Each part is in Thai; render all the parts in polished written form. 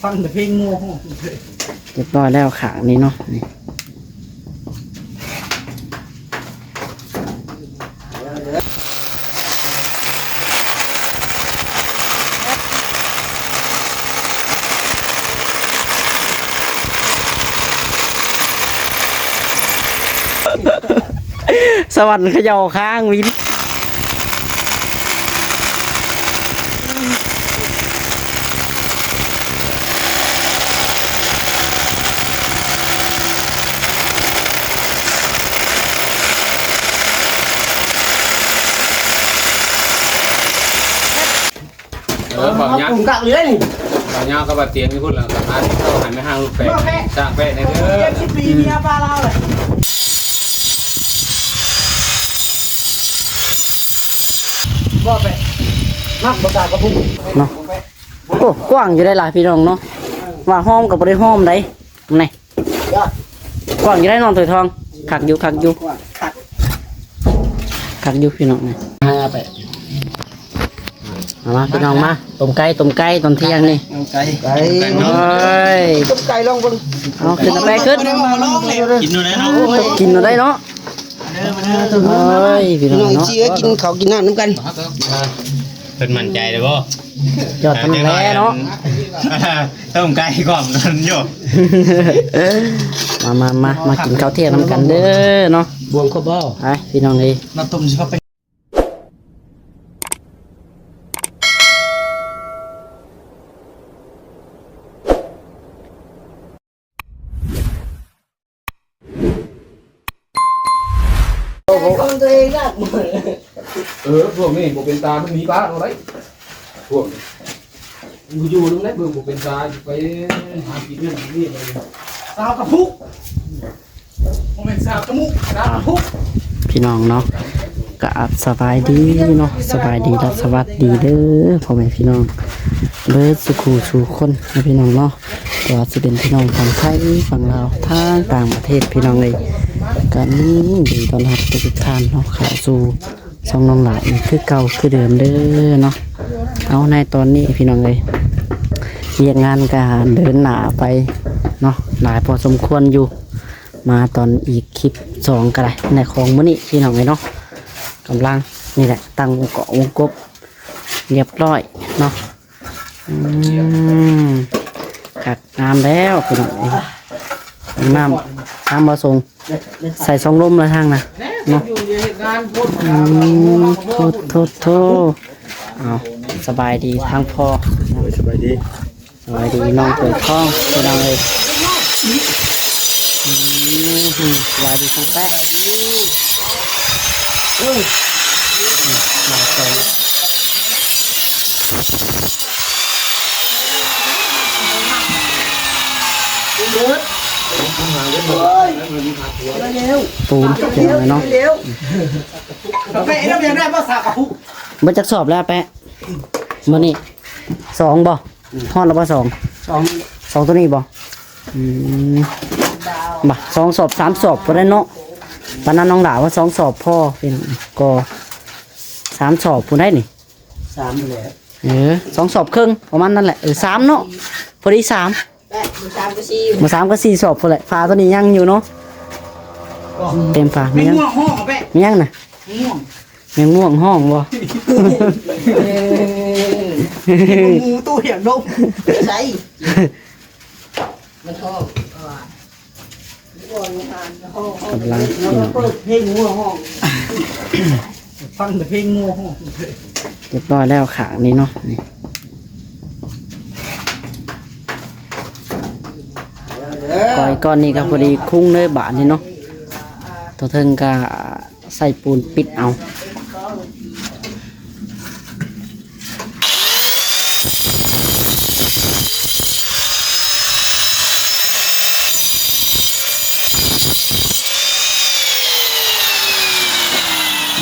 ฟังแต่เพลงโง่เรียบร้อยแล้วขางนี้เนาะนี่สวรรค์เขย่าข้างวินbảo nhá cùng cạo lưới này bảo nhau các bạn tiếng cái phút là cả hai câu hẳn với hàng lục bè trạng bè này nữa em chip đi đi ba lao nàyบ่ไปมักบ่ตากระพุ้ง เนาะโอ้กว้างอยู่ได้หลายพี่น้องเนาะว่าห้อมกับบริห้อมได้นี่กว้างอยู่ได้นอนถอยทองขักอยู่ขักอยู่ขักอยู่พี่น้องนี่ไปมาพี่น้องมาต้มไก่ตอนเที่ยงนี่ไก่เฮ้ย ต้มไก่ลองบน เอาขึ้นไปขึ้น กินนู่นเลยเนาะ กินได้เนาะเฮ้ยพี่น้องเนาะ เชียกินเขากินน้ำน้ำกัน เป็นมั่นใจเลยป่ะ ยอดทำแล้เนาะ ต้มไก่ก่อนนั่นอยู่ มากินข้าวเที่ยงน้ำกันเด้อเนาะ บวงข้าวบ่อ ไปพี่น้องเลย น้ำต้มสิครับไปคนตัวเองนะพวกนี้บุเป็นตาเป็นมีบ้าเราđấyพวกอยู่ตรงนั้นบุเป็นตาไปหากินเรื่องนี้เลย สาวกระพุกโมเมนต์สาวกระมุกสาวกระพุก พี่น้องเนาะกับสบายดีเนาะสบายดีและสวัสดีเด้อพ่อแม่พี่น้องเบิร์ดสุขูสู่คนนะพี่น้องเนาะตัวจะเป็นพี่น้องฝั่งไทยฝั่งลาวทางต่างประเทศพี่น้องเลยกันนี้ดีตอนรับทุกท่านเนาะเข้าสู่ช่องน้องหลานคือเก่าคือเดิมเด้อเนาะเอาในตอนนี้พี่น้องเลยเรียกงานการเดินหนาไปเนาะหลายพอสมควรอยู่มาตอนอีกคลิป2ก็ได้ในของมื้อนี้พี่น้องเลยเนาะกำลังนี่แหละตั้งเกาะวงกบเรียบร้อยเนาะขัดน้ำแล้วพี่น้องน้ำมาส่งใส่ซองลมเลยทางนะเนาะโทเอาสบายดีทางพ่อสบายดีน้องเปิดท้องพี่น้องเลยสบายดีทางแป๊ะมาส่งปูนเดี๋ยวเนาะ แม่เราอยากได้ภาษากระพุก มันจะสอบแล้วแปะมื่อนี้2บ่ฮอดแล้วบ่2ตัวนี้บ่บ่2 สอบ3 สอบก็ได้เนาะปานนั้นน้องด่าว่า2 สอบพ่อเป็นก็3 สอบผู้ได้นี่3แล้ว2 สอบครึ่งประมาณนั้นแหละ3เนาะพอดี3มา3ก็4 สอบพอแหละฟ้าตัวนี้ยังอยู่เนาะเต็มฟ้ามี ไม่ ยัง ง่วงห้องแม่ มียังน่ะ ง่วง ยังง่วงห้องบ่ งูตู้เหี่ยงนมใช่มันท้องกำลัง เราเปิดเพลงงูห้องฟังแต่เพลงงูห้อง เรียบร้อยแล้วขางนี้เนาะนี่ก้อนนี้ก็พอดีคุ้งเลยบาทนี่เนาะตัวเทิงก็ใส่ปูนปิดเอา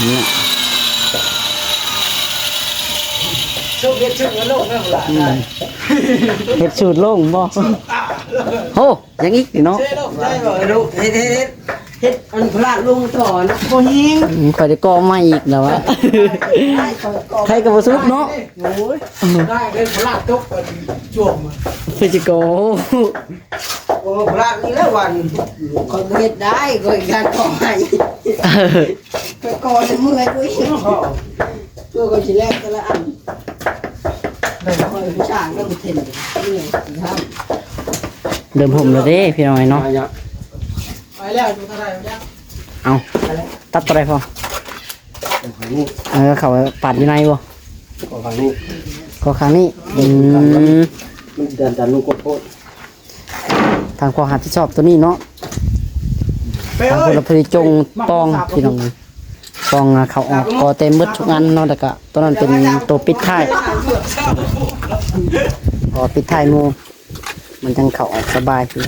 เนี่ย ช่วงเด็กช่วงโลกนั่นแหละ เห็ดสูตรโล่งบ่โหยังอีกนี่เนาะ เฮ็ดโลกได้บ่ดูเฮ็ด เฮ็ดอันพลาดลงต่อนะบ่ยิง ข่อยได้ก่อมาอีกแล้ววะใครก็บ่ซุกเนาะ โอ้ยได้เลยพลาดตกไปช่วง ฟิจิโก โอ้พลาดนี่แล้ววันคนเฮ็ดได้ก็การก่อให้ไปก่อในมือให้กูอีกตัวก็สิแลกแต่ละอันได้ค่อยผู้ช่างก็บ่เห็นนี่ครับ เดิมผมแล้วเด้พี่น้อยเนาะ ไปแล้วอยู่เท่าไหร่แล้ว เอาตัดตัวใดพอเขาปัดอยู่ในบ่ ก็ทางนี้ ก็ครั้งนี้มันดันลูกโคตร ทางความรับผิดชอบตัวนี้เนาะ ไป ทาง เอ้ พ ย ลผลิตจงตองพี่น้องตองเขาออกก็เต็มหมดทุกอันเนาะแต่ก็ตัวนั้นเป็นตัวปิดท้ายพอปิดท้ายหมูมันจังเขาออกสบายพี่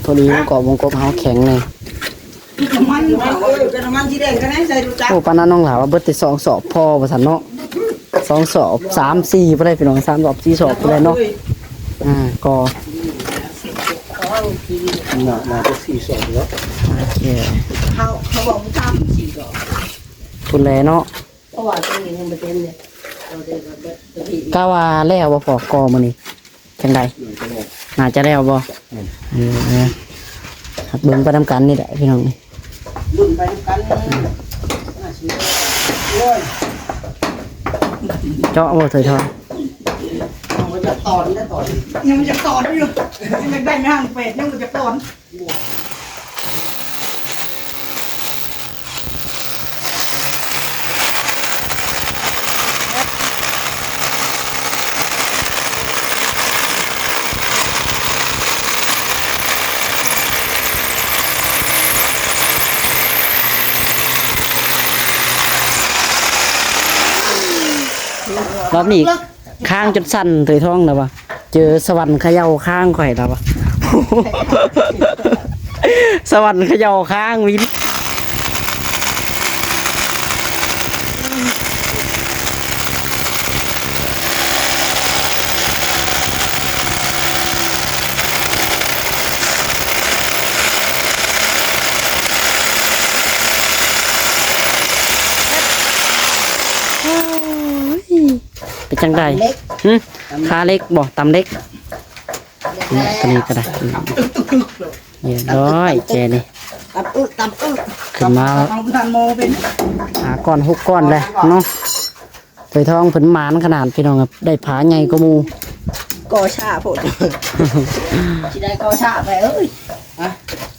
ตัวนี้ก็วงกบเฮาแข็งเลย น้ำมันเป็นน้ำมันสีแดงกันไหนใส่ดูจัก โอ้ปานนั้นน้องหลาว่าเบิดแต่2 สอบพอว่าซั่นเนาะ2 สอบ 3 4บ่ได้พี่น้อง3 สอบ 4 สอบบ่ได้เนาะก็ น่าจะ4 2แล้ว โอเค เขาบอกมึงทำสี่ดอก ทุนแลเนาะ เพราะว่าตรงนี้ยังไม่เต็มเลยเราเดินแบบที่ กะว่าแล้วบ่พอกอมื้อนี้จังไดน่าจะแล้วบ่ครับเบิ่งไปนำกันนี่แหละพี่น้องนี่ รุ่นไปกันน่าชิโอ้ย เจาะบ่ถอยทอ มันจะตอนได้ตอนยังมันจะตอนอยู่ยังได้ไม่ห่างเป็ดยังมันจะตอนรอบนี้ข้างจนสั่นถอยท้องแล้วว่ะเจอสวรรค์เขย่าข้างข่อยแล้วว่ะ สวรรค์เขย่าข้างวินเป็นจังไดขาเล็กบ่ตำเล็กตัวนี้ก็ได้เรียบร้อยแกนี่ ตับขึ้นมา เอาทันโมเป็น หาก้อน6 ก้อนเลยเนาะถอยท้องผลหมานขนาดพี่น้องครับได้ผาใหญ่ก็มู กอชาผลชิได้กอชาไปเอ้ยอะ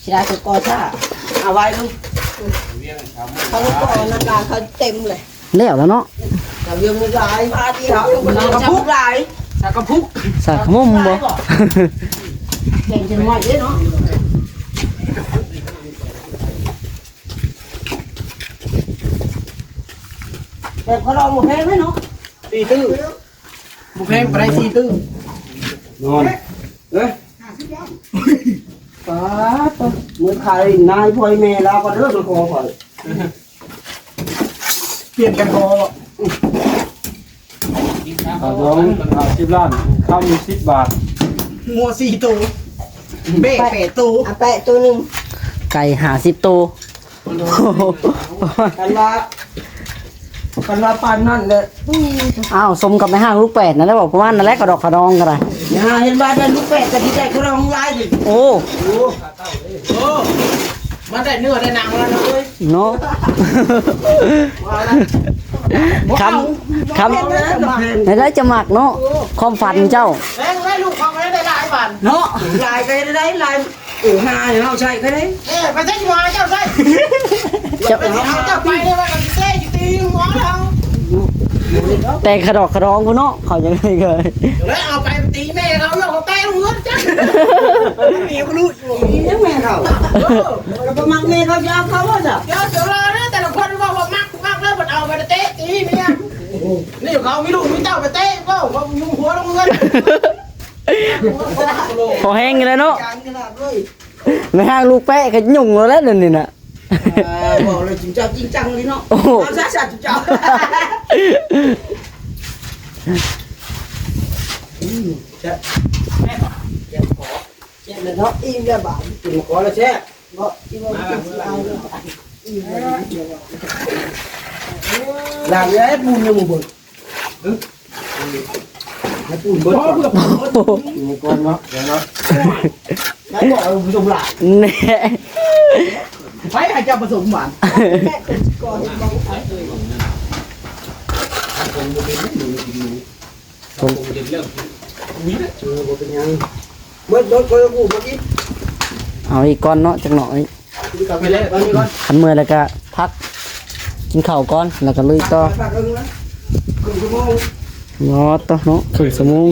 ชิได้คือกอชาเอาไว้ลูกเขาลูกกอนักการเขาเต็มเลย แล้วเนาะ เราเยี่ยมไม่ได้พาดีเขากระพุกไหลกระพุก สักมุมบ่ เก่งจังหวะเยอะเนาะแต่เขาลองหมูแพงไหมเนาะตีตื้อหมูแพงไปได้ตีตื้อน อน ป้าเหมือนใครนายพ่อยแม่แล้วก็เลิกคอก่อนเปลี่ยนกันคอ น้อง10 ล้านคำ10 บาท งัว4ตัวเบ้แปดตัวแปะตัวนึง ไก่50 ตัว กันว่าปานนั่นเลย อ้าวสมกับในห้างลูก8นั่นแหละบอกประมาณนั่นแหละกระดอกกระดองกันเลย เห็นบ้านได้ลูกแปดแต่ที่ได้เขาลองไล่ดิ โอ้ มันได้เนื้อได้หนังแล้วนะเว้ย เนาะคำไหนได้จะหมักเนาะความฝันเจ้า แม่งได้ลูกของได้หลายบาทเนาะลายก็ได้ลายหาเนาะใช่ก็ได้ไปใช้หัวเจ้าใช่เจ้าไปเลยว่ากันเต้อยู่ตีหัวเรา แต่กระดอกกระดองกูเนาะเขายังไงเคย แล้วเอาไปตีแม่เขาแล้วเขาแป้งเงินจ้ะเมียก็รู้อยู่แม่เขาแล้วก็มักแม่เขายาวเขาว่าจ้ะยาวเสือเราเนี่ยแต่ละคนบอกว่ามักแล้วมันเอาไปเตะตีเมียนี่เขามีลูกมีเต้าไปเตะก็ว่ายุ่งหัวลงเงิน พอแห้งกันเลยเนาะไม่ห้างลูกแปะก็ยุ่งแล้วนั่นนี่น่ะ บอกเลยจริงจังเลยเนาะ โอ้โห เอาซะจริงจังแช่แม่ขอแช่เลยเนาะอิ่มเรียบร้อยกินขอแล้วแช่ làm cái bùn như một bột cái bùn bớt một con nó cái gọi dùng lại แน่ phải 200 ผสมหวาน mới đốt coi nó bùn một ít เอาอีกก้อนเนาะจักหน่อย ไปเลยไปก่อน คันเมื่อยแล้วก็พักกินข้าวก่อนแล้วก็ลุยต่อ ฝากเอิ้งนะครึ่งชั่วโมง รอต่อเนาะครึ่งชั่วโมง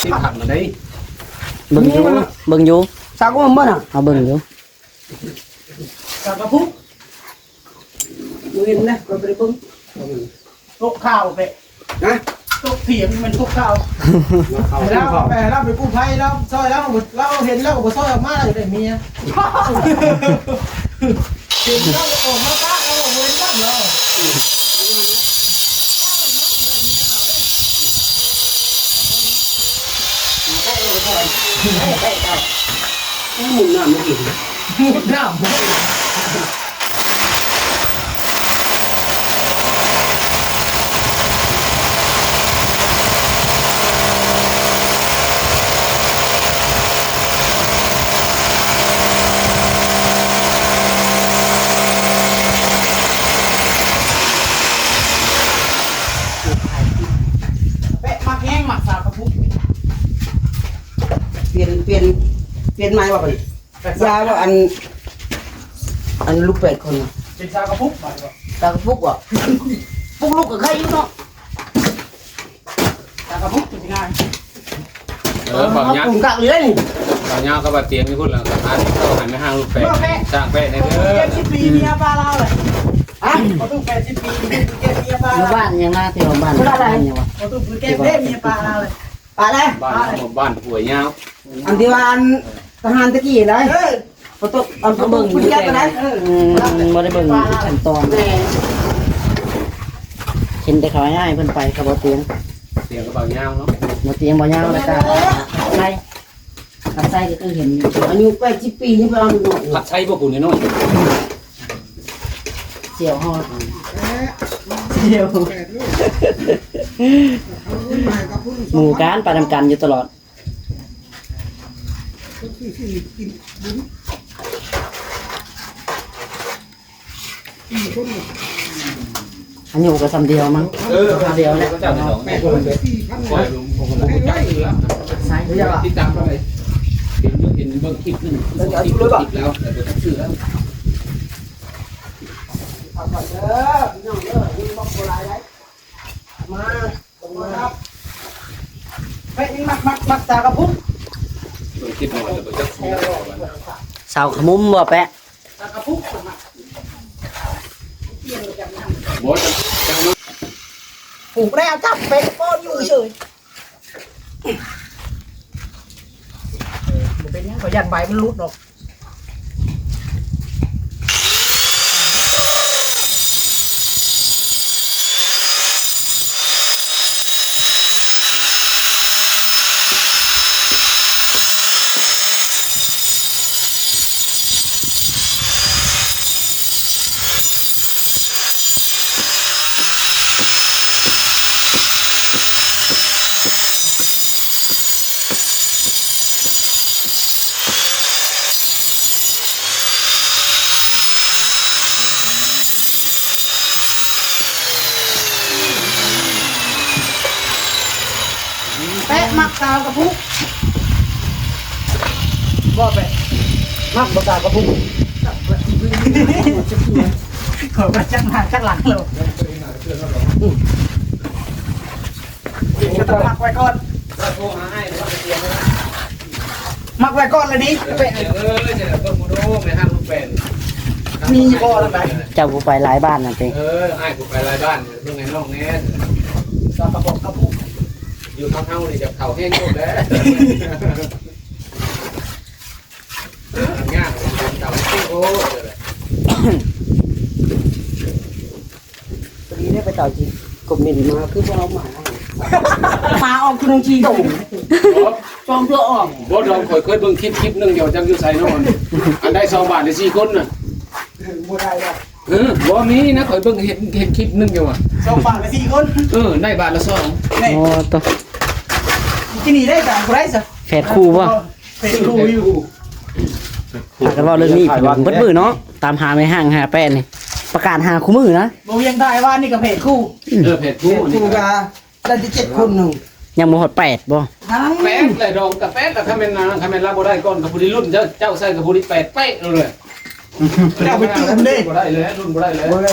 ที่ขับมาได้ เบิ่งอยู่เบิ่งอยู่ sao có mất à เอาเบิ่งอยู่ sao có phút nguyên này còn phải bưng tốc khao vậy hả tốc thiểm mình tốc khaoแล้วไปแล้วไปกู้ภัยแล้วซอยแล้วเราเห็นแล้วก็ซอยออกมาแล้วได้เมียเห็นแล้วออกมาป้าแล้วเว้นบ้างแล้วหมุนหน้าไม่กินหมุนหน้าเป๊ะมักแห้งหมักสาวกระพุ้งเปลี่ยนไม้ว่าไปยาว่าอันลูกเป็ดคนน่ะเป็นชากระพุกมาดีกว่าชากระพุกว่ะพุกลูกกับใครอยู่เนาะชากระพุกเป็นยังไง บางอย่าง กลุ่มกักเลยนี่ บางอย่างก็บาดเตียงที่พูดแล้วกับอันเข้าหันไม่ห่างลูกแปะสร้างแปะในเด้อ 70 ปีเมียปลาเราเลยอ่ะเขาต้อง80 ปีเก็บเมียปลา อยู่บ้านยังมาเที่ยวบ้านยังวะ เขาต้องเก็บเมียปลาเราเลยปลาอะไร บ้านป่วยยาว อันที่ว่าทหารตะกี้เลยเขาต้องเอาเบิ่งคุณแก้ไปไหน บ่ได้เบิ่งขั้นตอนเห็นแต่เขาง่ายเพิ่นไปเขาบ่เตียง เตียงก็บางยาวเนาะ บ่เตียงบ่ยาวแล้วก็ไส้กับไส้ก็คือเห็น อายุ80 ปีนี่ไปเอาหน่อย ผัดไส้พวกคุณน้อย เจียวฮอด เดียว หมู่การไปทำกันอยู่ตลอดอันอยู่กับซ้ำเดียวมั้งเดียวเนี่ย ก็จะสองแม่คนเลยปล่อยลุงผมก็รู้จักอยู่แล้ว ไส้ ติดตามไปเห็นเบิ่งคลิปนึงติดแล้วแต่เป็นชื่อแล้ว เอาก่อนเด้อพี่น้องเด้อนี่บอกโบราณได้มาตรงมาครับไปนี่มักตากระพุ้ง เบิ่งคลิปหน่อยแต่เป็นชื่อ สาวขมุมบ่แปะ ตากระพุ้ง บอสจัง ปลูกแล้วจับเป็นก้อนอยู่เฉยมันเป็นยังเขายันใบมันรุดหรอกแปะมักตากระพุ้งบ่แปะมักบ่ตากระพุ้งขอประจักหน้าจักหลังเลยจะมักไว้ก่อน โทรหาให้หรือว่าเตียง มักไว้ก่อนเลยดิแปะ จะเบิ่งมูโดไม่ห้ามลูกแปะ มีบ่แล้วไป เจ้าผู้ไปหลายบ้านนั่นเอง ไอ้กูไปรายบ้านเรื่องไงน้องแน่ ตากระบอกกระพุ้ง อยู่เท่าๆนี่จะเข่าแห้งหมดแล้วง่ายเต่าโอ้เลย ตอนนี้ได้ไปเต่าจีกบมินมาคือเราหมาออกคุณจีโด่งจอมเพื่อออก บ่ดองข่อยเคยเบิ่งคลิปนึงเดี๋ยวจังอยู่ไสนอนอันได้2 บาทได้4 คนน่ะ บ่ได้แล้ว บ่มีนะข่อยเบิ่งเห็นคลิปนึงอยู่อ่ะ 2 บาทละ4 คน ได้บาทละ2 นี่ โอ้ตัว ที่นี่ได้จากบ่ได้ซะ แฝดคู่บ่ เป็นครูอยู่ หากันว่าเรื่องนี้พี่น้องเบิดมือเนาะตามหาไม่ห่างหาแป้นนี่ประกาศหาคู่มือนะ บ่ยังได้ว่านี่ก็เพจคู่ เพจผู้ คู่ก็ได้ที่7คนนึง ยังบ่ฮอด8บ่ ทั้ง แป๊ดเลยดองกับแป๊ดแล้วถ้าแม่นลาบ่ได้ก่อนกับผู้ที่รุ่นเจ้าใส่กับผู้ที่8เป๊ะเลย เจ้าไปตื้มเด้ บ่ได้เลยรุ่นบ่ได้เลย บ่ได้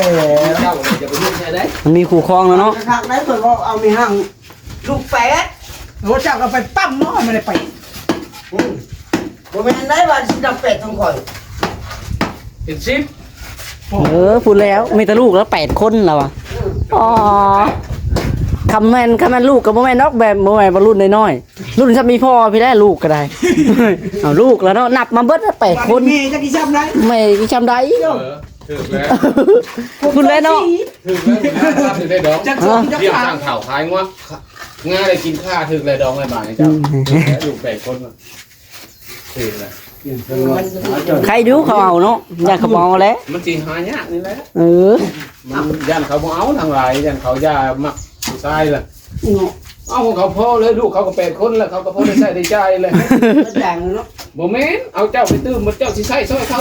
เจ้าจะไปรุ่นใช่ได้ มันมีคู่ครองแล้วเนาะ ทางได้เพิ่นว่าเอามีห้างลูกแปดโหเจ้าก็ไปปั้มเนาะไม่ได้ไปบ่แม่นได้ว่าสิดับเป็ดต้องข่อย เป็นชิป พูดแล้วมีแต่ลูกแล้ว8คนแล้วอ่ะอ๋อคำแม่นลูกกับบ่แม่นนอกแบบบ่แม่นบ่รุ่นน้อยๆรุ่นถ้ามีพ่อพี่ได้ลูกก็ได้ เอาลูกแล้วเนาะนับมาเบิดแล้ว8คน มีจักกี่ช้ำได้ ไม่จำได้ ถึกแล้ว คุณแล้วเนาะ ถึกแล้วถึกได้ดอง จักสองจัก เรียก สา สร้าม งข่าวขายงัวง่าได้กินข้าถึกเลยดองเลยบาทเจ้าอยู่8 คนถึกเลย ใครดูเขาเอาเนาะอยากเขาเอาแล้ว มันสิหายากนี่แหละ มันยันเขาบ่เอาทางหลายยันเขาย่ามักผู้ชายล่ะเอาของเขาพ่อเลยลูกเขาก็8 คนแล้วเขาก็พ่อได้ใช้ได้จ่ายเลย แดงเนาะ บ่แม่นเอาเจ้าไปตื้มมันเจ้าสิใช้ซอยเขา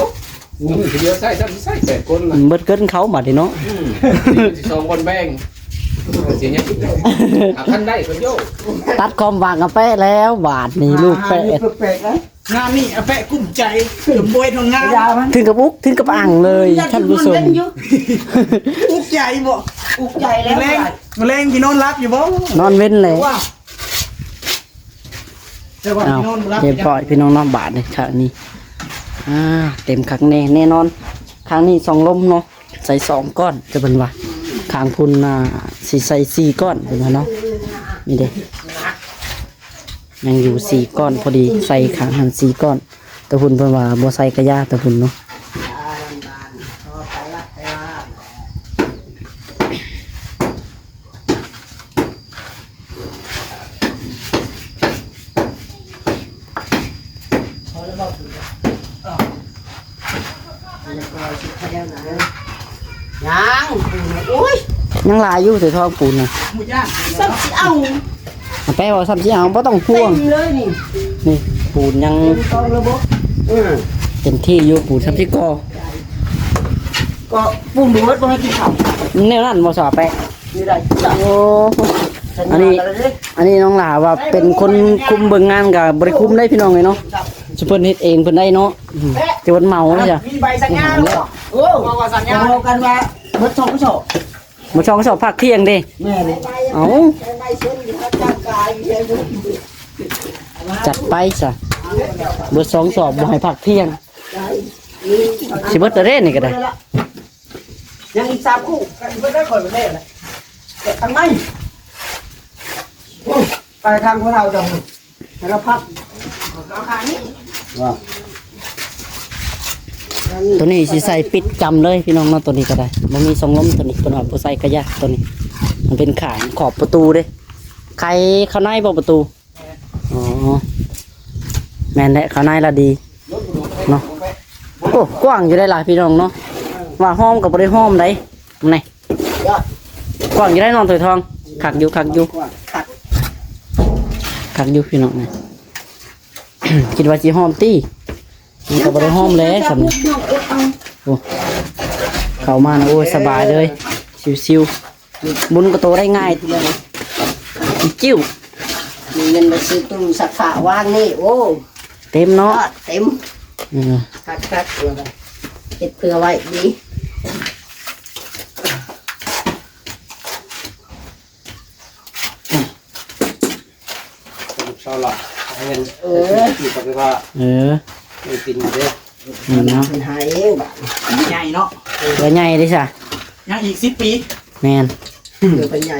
ทีเดียวใช้ซ้ำสิใช้8 คนล่ะ เบิดเกินเขาบัดนี้เนาะ สิ2 คนแบ่งสิยังคันได้เพิ่นโย ตัดความหวังกับแปะแล้วบาทนี่ลูกแปะ แปลกๆนะงานนี่แปะกุ้มใจสมบวยทางงาน ถึงกับอุกถึงกับอ่างเลยท่านผู้ชม อุกใจบ่อุกใจแล้วแรงที่นอนรับอยู่บ่ นอนเว้นเลย แต่ว่า เอา ที่นอนรับ เรียบร้อยพี่น้องน้องบาทเลยครั้งนี้เต็มครั้งแน่นอนครั้งนี้2 ลมเนาะใส่2 ก้อนจะเป็นว่าข้างคุณสิใส่4 ก้อนเป็นว่าเนาะนี่เด้ยังอยู่4 ก้อนพอดีใส่ข้างหัน4 ก้อนแตะพุ่นเพิ่นว่าบ่ใส่กระยาแตะพุ่นเนาะ ยังโอ้ย ยังหลายอยู่ใส่ทองปูนน่ะ หมูย่างสับสิเอา แป้ว่าซ้ำสิเอาบ่ต้องห่วง เต็มเลยนี่ นี่ปูนยัง กองระบบ เต็มที่อยู่ปูนซ้ำสิกอ ก็ปูนดูดบ่ให้กินข้าว แนวนั้นบ่สอแปะ นี่ได้จ้ะ โอ้อันนี้น้องหลาว่าเป็นคนคุมเบิ่งงานกับบริคุมได้พี่น้องเลยเนาะสิเพิ่นเฮ็ดเองเพิ่นได้เนาะจะวันเมาเลยจ้ะ มีใบสัญญาแล้วโอ้ว่าสัญญาเรากันว่าเบิด2 โฉ มาช่องสอบภาคเที่ยงเด้ แม่นี่ เอ้า ใบเส้นอยู่ทางกายอยู่ จัดไปจ้ะเบิด2 สอบบ่ให้ภาคเที่ยงสิเบิดแต่เด้นี่ก็ได้ ยังอีก3 คู่กันเบิดได้ข่อยบ่ได้แหละแต่ทางไหนไปทางพวกเราจังแล้วพักราคานี้ ตัวนี้สิใส่ปิดจำเลยพี่น้องเนาะตัวนี้ก็ได้บ่มี2 ลมตัวนี้เพิ่นว่าบ่ใส่กระยะตัวนี้ มันเป็นขายขอบประตูเด้ใครเข้าในบ่ประตูอ๋อแม่นแหละเข้าในละดีเนาะโอ้กว้างอยู่ได้หลายพี่น้องเนาะว่าห้อมก็บ่ได้ห้อมได้ไหนกว้างอยู่ได้นอนถอยทองคักอยู่คักอยู่คักอยู่พี่น้องนี่ คิดว่าสิห้อมตี้มันก็บ่ได้ห้อมแล้วสำนี้โอ้เข้ามานะโอ้ยสบายเลยชิวๆบุญก็โตได้ง่ายจิ้ว มีเงินไปซื้อตู้สักฝาวางนี่โอ้ เต็มเนาะ เต็ม เออ คักเก็บเผื่อไว้ดี ชาวละให้เงิน ที่ปฏิภาณ เออ ไม่กินเด้อ นี่เนาะ มันหายเองบ้านใหญ่เนาะ ตัวใหญ่ดิจ้ะ ยังอีก10 ปี แม่น เดี๋ยวเป็นใหญ่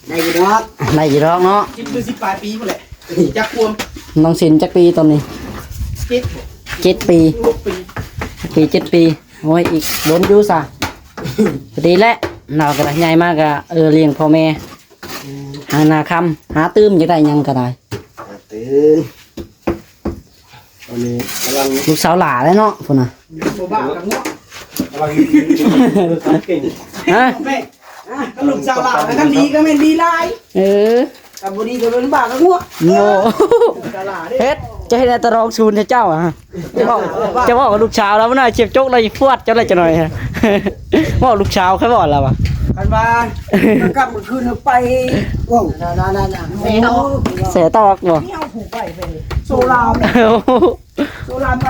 ได้อยู่ดอก ได้อยู่ดอกเนาะ คิดดู10ปลายปีพุ่นแหละจักควม น้องสินจักปีตอนนี้ 7 ปี 6 ปี 7 ปีโอ้ยอีกโดนอยู่ซะก็ดีแล้วเราก็ได้ใหญ่มากก็เลี้ยงพ่อแม่หานาคำหาตื้มจะได้หยังก็ได้ ตื่นตอนนี้กำลัง ลูกสาวหล่าแล้วเนาะพุ่นน่ะ บ่บ้ากับงว กำลังเก่ง ฮะ แม่ก็ลูกสาวหลานแล้วกันดีก็แม่นดีหลาย เออ กับบ่ดีก็เป็นบ้ากับงว โง่ สาวหลานเด้ เฮ็ดจะให้ได้ตะรองชูนให้เจ้าอ่ะจะบอกกับลูกชาวแล้วมันน่าเจ็บจกเลยฟวดเจ้าเลยจะหน่อยฮะบอกลูกชาวแค่บอกแล้วอ่ะ กันบ้านมันกลับมื้อคืนไปโอ้นั่นๆๆแม่เนาะ เสียตอกบ่ นี่เอาผูกไปโซลามโซลามไป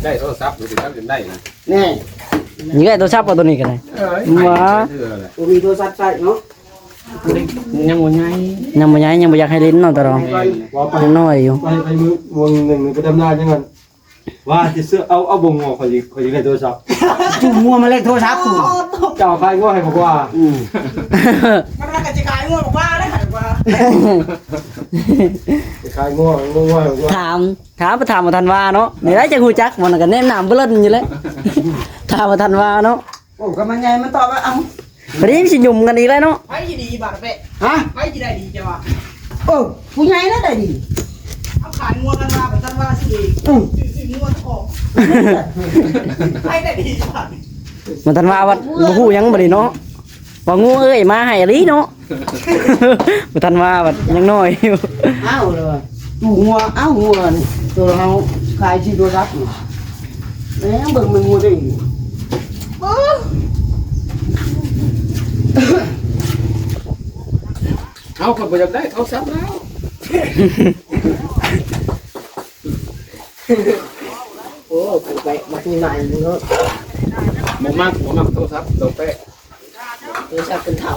ได้โทรศัพท์ดูสิครับจนได้นะ นี่ นี่ไอ้ตัวชับกับตัวนี้กันเลย ว้า บ่มีโทรศัพท์ใช้เนาะ ยังบ่ไง ยังบ่ย้ายยังบ่อยากให้ลิ้นเนาะตะรอง ว่าไป ยังน้อยอยู่ ไปมือวงหนึ่งไปทำงานยังไงว่าจะซื้อเอาบงงอเขาจะได้โทรศัพท์ จุ่มมัวมาเล่นโทรศัพท์กู เจ้าใครก็ให้บอกว่า มันน่าจะขายงัวบอกว่าได้ขายว่า ใครง้อบอกว่า ถามมาทันว่าเนาะนี่ได้จะฮู้จักมันก็แนะนำเบิ่นอยู่แล้วถามมาทันว่าเนาะ โอ้ก็มันไงมันตอบว่าเอ้า วันนี้สิหยุ่มกันอีกแล้วเนาะ ไผสิดีบาดเปะ ฮะ ไผสิได้ดีจ้ะว่าโอ้ผู้ใหญ่น่ะได้ดีเอาขายงัวกันมาบัดนั้นว่าสิเองสิงัวทองไผได้ดีจ้ะ มาทันว่าว่าบ่ฮู้หยังบ่ได้เนาะว่างูเอ้ยมาให้อีหลีเนาะมาทันว่าว่ายังน้อยอยู่ เอ้าเลยตู้งัวเอ้างัวนี่ตัวเฮาขายที่โทรศัพท์นี่แล้วเบิ่งมันงัวได้อีก เอาคนบ่อยากได้โทรศัพท์แล้ว โอ้กูไปมาที่ไหนเนาะ บ่มักโทรศัพท์ตัวแป๊ะ โทรศัพท์เป็นเถ่า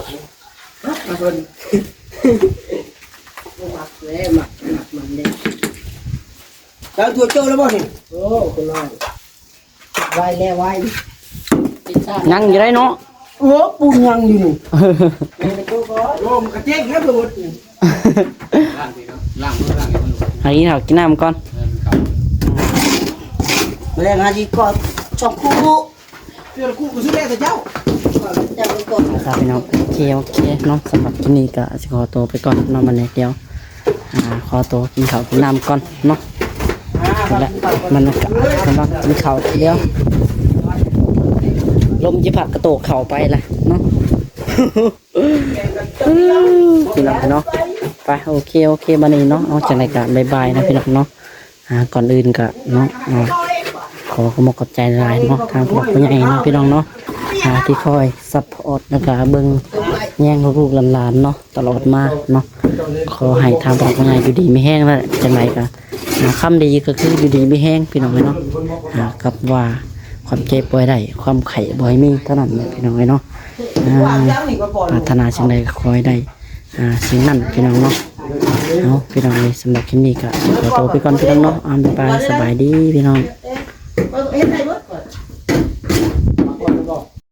มาเพิ่น มักเลยมักมันเนี่ยแล้วตัวโจ้แล้วบ่นี่โอ้คุณน้อยไว้แล้วไว้ ยังอยู่ได้เนาะ โอ้ปูนยังอยู่นี่โอ้มกระเจ๊กแล้วโดด ล้างสิเนาะล้างมือล้างให้มัน หากินข้าวกินน้ำก่อน ครับ มาแล้วงานดีก็ชอบคู่เพื่อนคู่กูซื้อแรกแต่เจ้าเจ้าเป็นคน ครับพี่น้องโอเคเนาะสำหรับคลิปนี้ก็สิขอตัวไปก่อนเนาะมันเดียวขอตัวกินข้าวกินน้ำก่อนเนาะและมันก็สำหรับกินข้าวเดียวลมจะผัดกระโตกเข่าไปแหละเนาะ พี่น้องเนาะไปโอเคบันนี้เนาะเอาจากไหนกันบายนะพี่น้องเนาะก่อนอื่นก็เนาะขอขอบใจหลายเนาะทางผู้ใหญ่เนาะพี่น้องเนาะที่คอยซัพพอร์ตแล้วก็เบิ่งแย่งลูกหลานๆเนาะตลอดมาเนาะขอให้ทางผู้ใหญ่อยู่ดีไม่แห้งแล้วจากไหนกันคำดีก็คืออยู่ดีไม่แห้งพี่น้องเนาะกับว่าความเจ็บป่วยได้ความไข้บ่อยมีเท่านั้นพี่น้องเนาะปรารถนาสิ่งใดก็ขอให้ได้สิ่งนั้นพี่น้องเนาะเอาพี่น้องเลยสำหรับคลิปนี้ก็ขอตัวไปก่อนพี่น้องเนาะบ๊ายบายสบายดีพี่น้อง เ